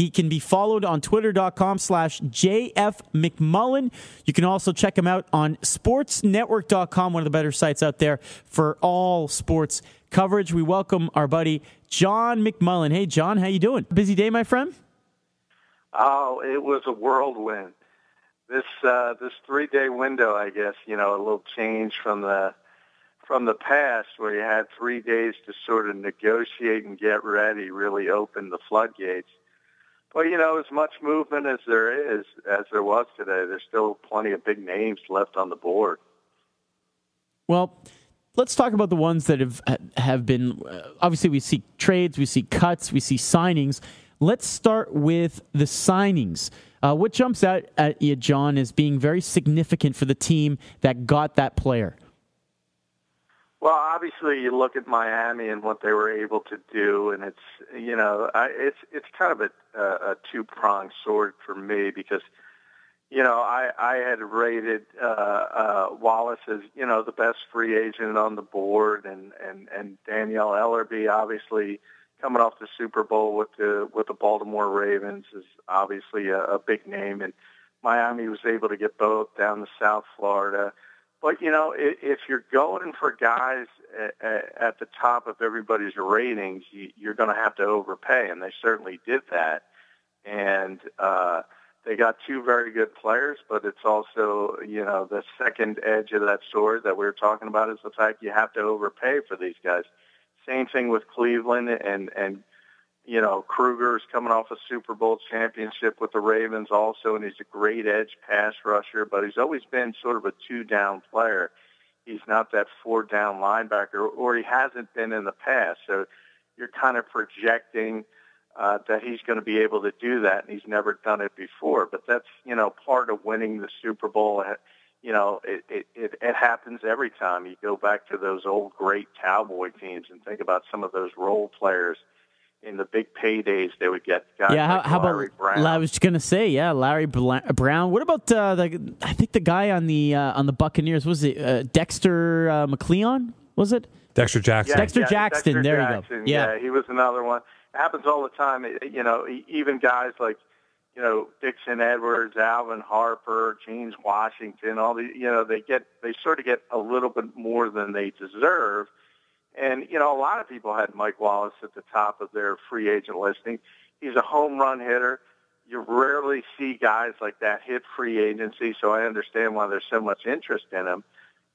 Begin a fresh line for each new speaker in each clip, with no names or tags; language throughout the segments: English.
He can be followed on twitter.com/JFMcMullen. You can also check him out on sportsnetwork.com, one of the better sites out there for all sports coverage. We welcome our buddy John McMullen. Hey, John, how you doing? Busy day, my friend?
Oh, it was a whirlwind. This 3-day window, I guess, a little change from the past where you had 3 days to sort of negotiate and get ready, really opened the floodgates. But, as much movement as there was today, there's still plenty of big names left on the board.
Well, let's talk about the ones that have been, obviously we see trades, we see cuts, we see signings. Let's start with the signings. What jumps out at you, John, as being very significant for the team that got that player?
Well, obviously, you look at Miami and what they were able to do, and it's kind of a two-pronged sword for me because, I had rated Wallace as the best free agent on the board, and Danielle Ellerby, obviously coming off the Super Bowl with the Baltimore Ravens, is obviously a big name, and Miami was able to get both down to South Florida. But, if you're going for guys at the top of everybody's ratings, you're going to have to overpay, and they certainly did that. And they got two very good players, but it's also, the second edge of that sword that we were talking about is the fact you have to overpay for these guys. Same thing with Cleveland, and Kruger's coming off a Super Bowl championship with the Ravens also, and he's a great edge pass rusher, but he's always been sort of a two-down player. He's not that four-down linebacker, or he hasn't been in the past. So you're kind of projecting that he's going to be able to do that, and he's never done it before. But that's, part of winning the Super Bowl. It happens every time. You go back to those old great Cowboy teams and think about some of those role players in the big paydays they would get. Guys like
how
Larry
about
Brown.
I was going to say, Larry Brown. What about I think the guy on the Buccaneers, was it Dexter McLeon? Was it
Dexter Jackson?
Dexter Jackson. There
Jackson,
you go. Yeah,
he was another one. It happens all the time. Even guys like Dixon Edwards, Alvin Harper, James Washington, all the they sort of get a little bit more than they deserve. And, a lot of people had Mike Wallace at the top of their free agent listing. He's a home run hitter. You rarely see guys like that hit free agency, so I understand why there's so much interest in him.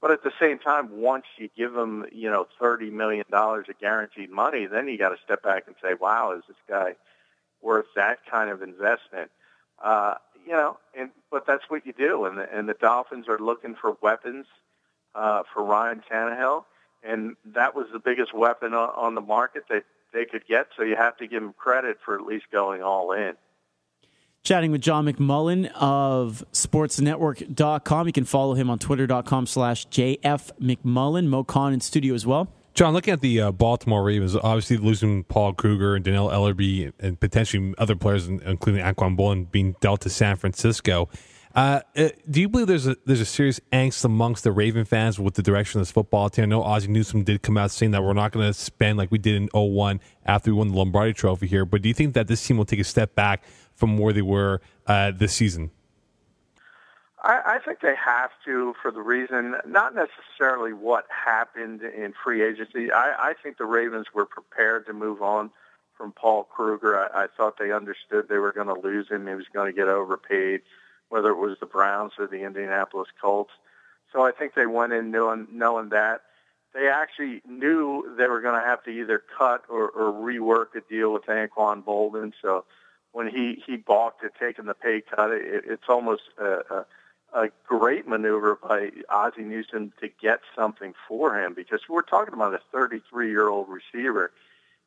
But at the same time, once you give him, $30 million of guaranteed money, then you got to step back and say, wow, is this guy worth that kind of investment? But that's what you do. And the Dolphins are looking for weapons for Ryan Tannehill. And that was the biggest weapon on the market that they could get, so you have to give them credit for at least going all in.
Chatting with John McMullen of sportsnetwork.com. You can follow him on twitter.com/JFMcMullen. Mo Khan in studio as well.
John, looking at the Baltimore Ravens, obviously losing Paul Kruger and Danielle Ellerby and potentially other players, including Anquan Boldin, being dealt to San Francisco. Do you believe there's a serious angst amongst the Raven fans with the direction of this football team? I know Ozzie Newsome did come out saying that we're not going to spend like we did in 2001 after we won the Lombardi Trophy here, but do you think that this team will take a step back from where they were this season?
I think they have to, for the reason, not necessarily what happened in free agency. I think the Ravens were prepared to move on from Paul Kruger. I thought they understood they were going to lose him. He was going to get overpaid, whether it was the Browns or the Indianapolis Colts. So I think they went in knowing that. They actually knew they were going to have to either cut or rework a deal with Anquan Boldin. So when he balked at taking the pay cut, it's almost a great maneuver by Ozzie Newsome to get something for him, because we're talking about a 33-year-old receiver.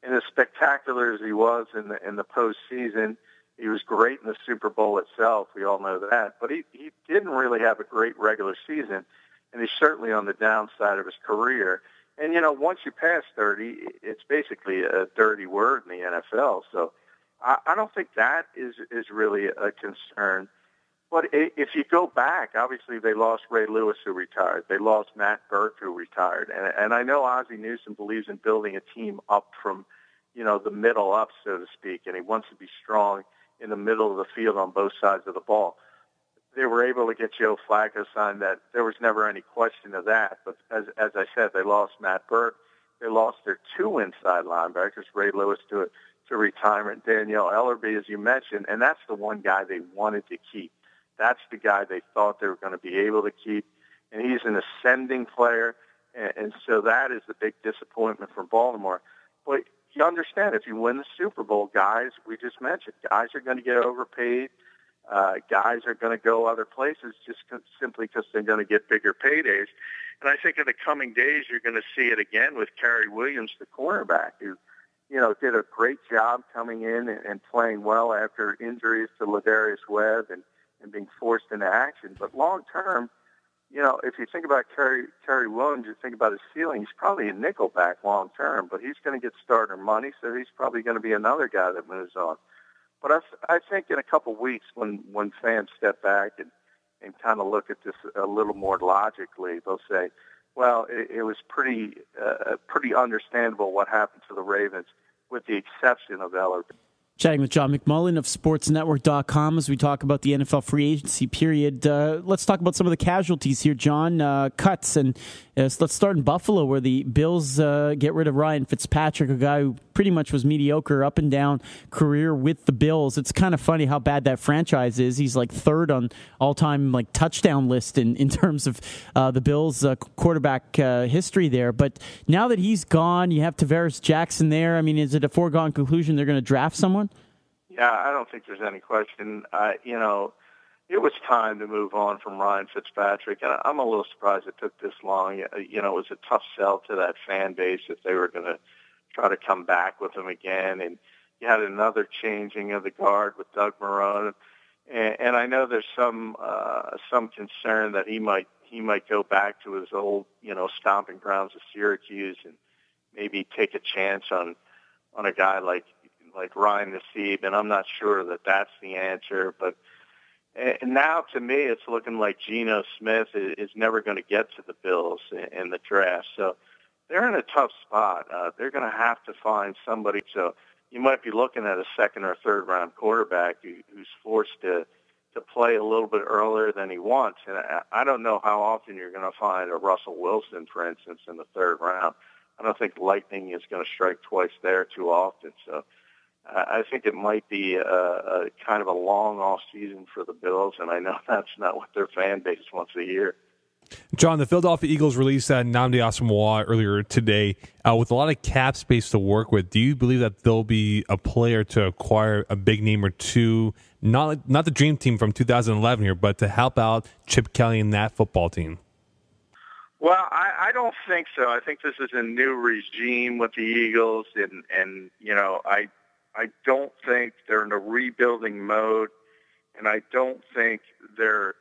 And as spectacular as he was in the postseason, he was great in the Super Bowl itself. We all know that. But he didn't really have a great regular season, and he's certainly on the downside of his career. And, once you pass 30, it's basically a dirty word in the NFL. So I don't think that is really a concern. But if you go back, obviously they lost Ray Lewis, who retired. They lost Matt Burke, who retired. And I know Ozzie Newsome believes in building a team up from, the middle up, so to speak, and he wants to be strong in the middle of the field on both sides of the ball. They were able to get Joe Flacco signed. That there was never any question of that. But as I said, they lost Matt Burke. They lost their two inside linebackers, Ray Lewis to retirement, Danielle Ellerby, as you mentioned, and that's the one guy they wanted to keep. That's the guy they thought they were going to be able to keep, and he's an ascending player, and so that is the big disappointment for Baltimore. But you understand, if you win the Super Bowl, guys, we just mentioned, guys are going to get overpaid. Guys are going to go other places simply because they're going to get bigger paydays. And I think in the coming days, you're going to see it again with Kerry Williams, the cornerback, who, did a great job coming in and playing well after injuries to Ladarius Webb and being forced into action. But long term, if you think about Kerry Williams, you think about his ceiling, he's probably a nickelback long term, but he's going to get starter money, so he's probably going to be another guy that moves on. But I think in a couple of weeks when fans step back and kind of look at this a little more logically, they'll say, well, it was pretty understandable what happened to the Ravens, with the exception of Ellerby.
Chatting with John McMullen of SportsNetwork.com as we talk about the NFL free agency period. Let's talk about some of the casualties here, John. Cuts, and let's start in Buffalo, where the Bills get rid of Ryan Fitzpatrick, a guy who pretty much was mediocre up and down career with the Bills. It's kind of funny how bad that franchise is. He's like third on all-time touchdown list in terms of the Bills' quarterback history there. But now that he's gone, you have Tavares Jackson there. I mean, is it a foregone conclusion they're going to draft someone?
Yeah, I don't think there's any question. It was time to move on from Ryan Fitzpatrick, and I'm a little surprised it took this long. It was a tough sell to that fan base if they were going to try to come back with him again. And you had another changing of the guard with Doug Marrone, and I know there's some concern that he might go back to his old stomping grounds of Syracuse and maybe take a chance on a guy like Ryan Nassib, and I'm not sure that that's the answer. But now, to me, it's looking like Geno Smith is never going to get to the Bills in the draft. So they're in a tough spot. They're going to have to find somebody. So you might be looking at a second or third round quarterback who's forced to play a little bit earlier than he wants. And I don't know how often you're going to find a Russell Wilson, for instance, in the third round. I don't think lightning is going to strike twice there too often. So I think it might be a kind of a long off season for the Bills, and I know that's not what their fan base wants to hear.
John, the Philadelphia Eagles released Nnamdi Asomugha earlier today with a lot of cap space to work with. Do you believe that there'll be a player to acquire a big name or two, not the dream team from 2011 here, but to help out Chip Kelly and that football team?
Well, I don't think so. I think this is a new regime with the Eagles, and I don't think they're in a rebuilding mode, and I don't think their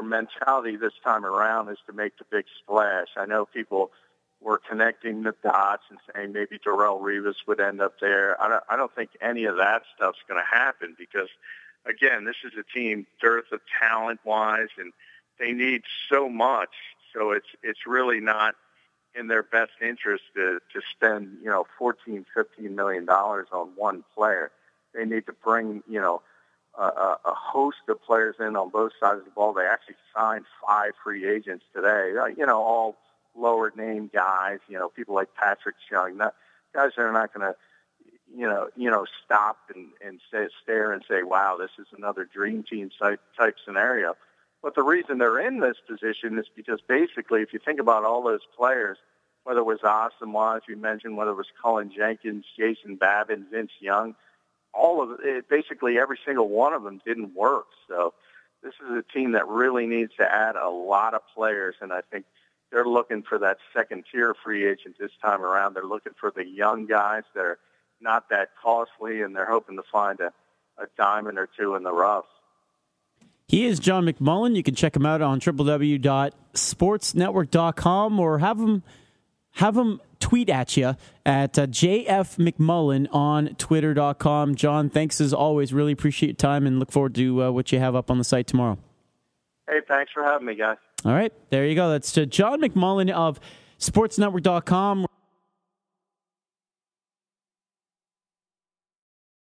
mentality this time around is to make the big splash. I know people were connecting the dots and saying maybe Darrelle Revis would end up there. I don't think any of that stuff's going to happen because, again, this is a team dearth of talent-wise, and they need so much. So it's really not in their best interest to spend, $14, $15 million on one player. They need to bring, a host of players in on both sides of the ball. They actually signed 5 free agents today, all lower name guys, people like Patrick Chung, guys that are not going to, stop and stare and say, wow, this is another dream team type scenario. But the reason they're in this position is because basically, if you think about all those players, whether it was Asomugha, as you mentioned, whether it was Cullen Jenkins, Jason Babin, Vince Young, all of it, basically every single one of them didn't work. So this is a team that really needs to add a lot of players, and I think they're looking for that second-tier free agent this time around. They're looking for the young guys that are not that costly, and they're hoping to find a diamond or two in the rough.
He is John McMullen. You can check him out on www.sportsnetwork.com or have him tweet at you at JF McMullen on twitter.com. John, thanks as always. Really appreciate your time and look forward to what you have up on the site tomorrow.
Hey, thanks for having me, guys.
All right, there you go. That's John McMullen of sportsnetwork.com.